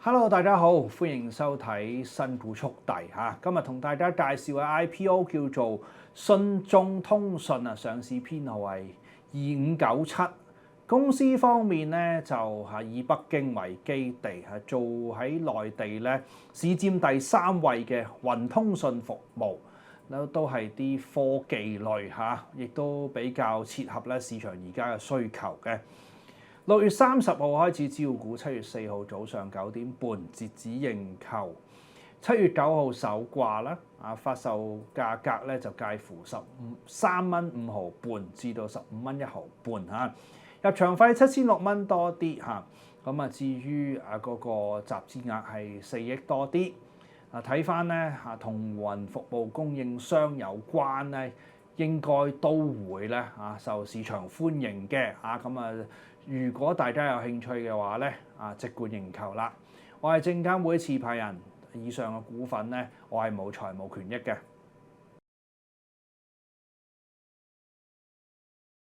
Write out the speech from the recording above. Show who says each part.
Speaker 1: Hello，大家好，歡迎收睇新股速遞嚇。今日同大家介紹嘅 IPO 叫做信眾通訊啊，上市編號係2597。公司方面咧就以北京為基地，係做喺內地咧市佔第3位嘅雲通訊服務，都係啲科技類嚇，亦都比較切合咧市場而家嘅需求嘅。6月30號開始招股，7月4號早上9點半截止認購，7月9號首掛啦。發售價格咧就介乎13蚊5毫半至到15蚊1毫半嚇。入場費7600蚊多啲嚇。咁至於嗰個集資額係4億多啲。睇翻咧同雲服務供應商有關咧，應該都會咧受市場歡迎嘅如果大家有興趣嘅話咧即管認購啦。我係證監會持牌人，以上嘅股份咧我係冇財務權益嘅。